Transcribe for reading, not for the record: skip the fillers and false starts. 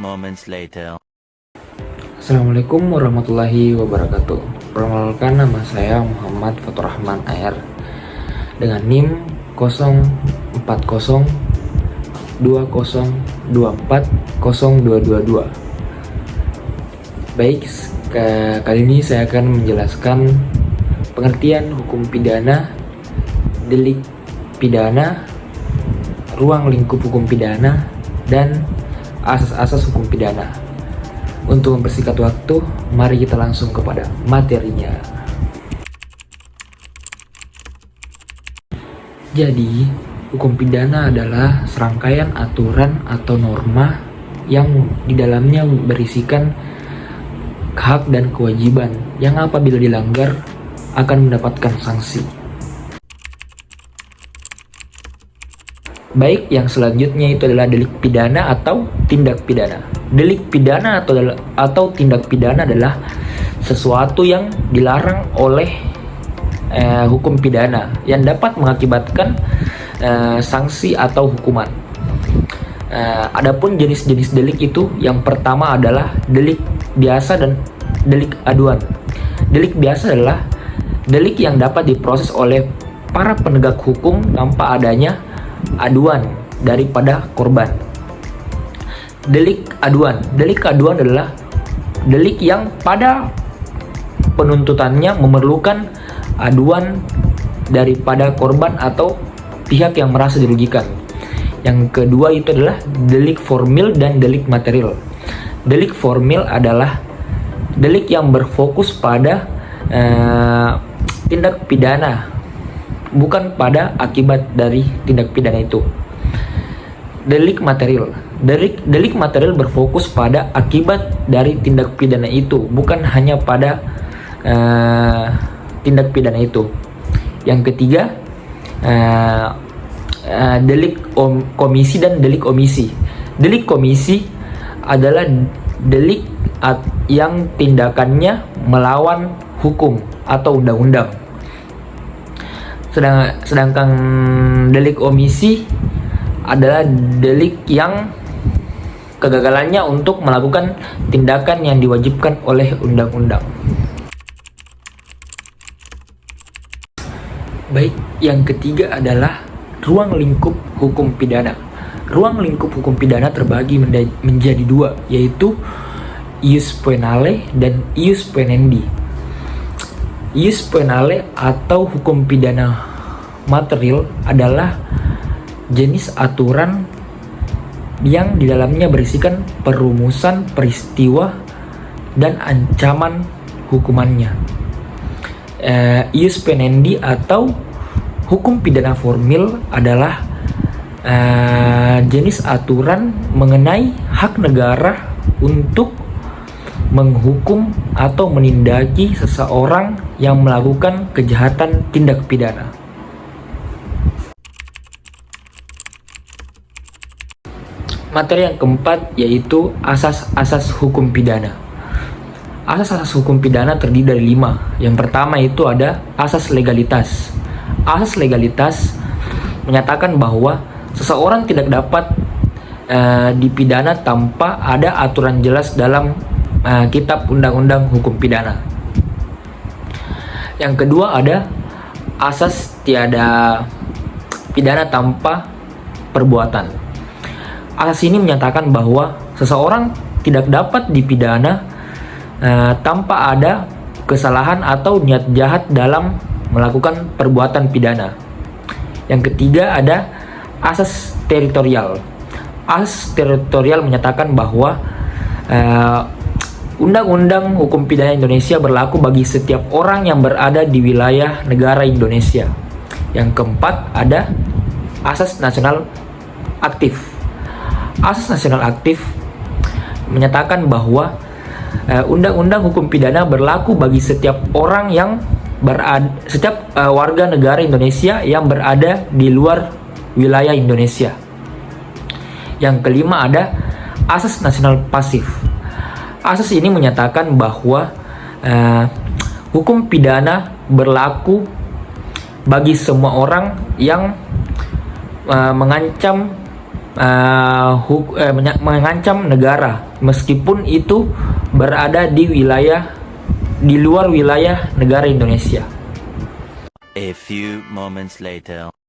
moments later. Assalamualaikum warahmatullahi wabarakatuh. Perkenalkan, nama saya Muhammad Fatur Rahman AR dengan NIM 0402024022. Baik, kali ini saya akan menjelaskan pengertian hukum pidana, delik pidana, ruang lingkup hukum pidana, dan asas-asas hukum pidana. Untuk mempersingkat waktu, mari kita langsung kepada materinya. Jadi, hukum pidana adalah serangkaian aturan atau norma yang di dalamnya berisikan hak dan kewajiban yang apabila dilanggar akan mendapatkan sanksi. Baik, yang selanjutnya itu adalah delik pidana atau tindak pidana. Delik pidana atau tindak pidana adalah sesuatu yang dilarang oleh hukum pidana yang dapat mengakibatkan sanksi atau hukuman. Adapun jenis-jenis delik itu, yang pertama adalah delik biasa dan delik aduan. Delik biasa adalah delik yang dapat diproses oleh para penegak hukum tanpa adanya aduan daripada korban. Delik aduan adalah delik yang pada penuntutannya memerlukan aduan daripada korban atau pihak yang merasa dirugikan. Yang kedua itu adalah delik formil dan delik material. Delik formil adalah delik yang berfokus pada tindak pidana, bukan pada akibat dari tindak pidana itu. Delik material berfokus pada akibat dari tindak pidana itu, bukan hanya pada tindak pidana itu. Yang ketiga, delik komisi dan delik omisi. Delik komisi adalah delik yang tindakannya melawan hukum atau undang-undang. Sedangkan delik omisi adalah delik yang kegagalannya untuk melakukan tindakan yang diwajibkan oleh undang-undang. Baik, yang ketiga adalah ruang lingkup hukum pidana. Ruang lingkup hukum pidana terbagi menjadi dua, yaitu ius penale dan ius penendi. Ius penale atau hukum pidana material adalah jenis aturan yang di dalamnya berisikan perumusan peristiwa dan ancaman hukumannya. Ius penendi atau hukum pidana formil adalah jenis aturan mengenai hak negara untuk menghukum atau menindaki seseorang yang melakukan kejahatan tindak pidana. Materi yang keempat yaitu asas-asas hukum pidana. Asas-asas hukum pidana terdiri dari 5. Yang pertama itu ada asas legalitas. Asas legalitas menyatakan bahwa seseorang tidak dapat dipidana tanpa ada aturan jelas dalam kitab undang-undang hukum pidana. Yang kedua ada asas tiada pidana tanpa perbuatan. Asas ini menyatakan bahwa seseorang tidak dapat dipidana tanpa ada kesalahan atau niat jahat dalam melakukan perbuatan pidana. Yang ketiga ada asas teritorial. Asas teritorial menyatakan bahwa Undang-Undang Hukum Pidana Indonesia berlaku bagi setiap orang yang berada di wilayah negara Indonesia. Yang keempat ada asas nasional aktif. Asas nasional aktif menyatakan bahwa Undang-Undang Hukum Pidana berlaku bagi setiap orang yang setiap warga negara Indonesia yang berada di luar wilayah Indonesia. Yang kelima ada asas nasional pasif. Asas ini menyatakan bahwa hukum pidana berlaku bagi semua orang yang mengancam negara meskipun itu berada di luar wilayah negara Indonesia. A few moments later.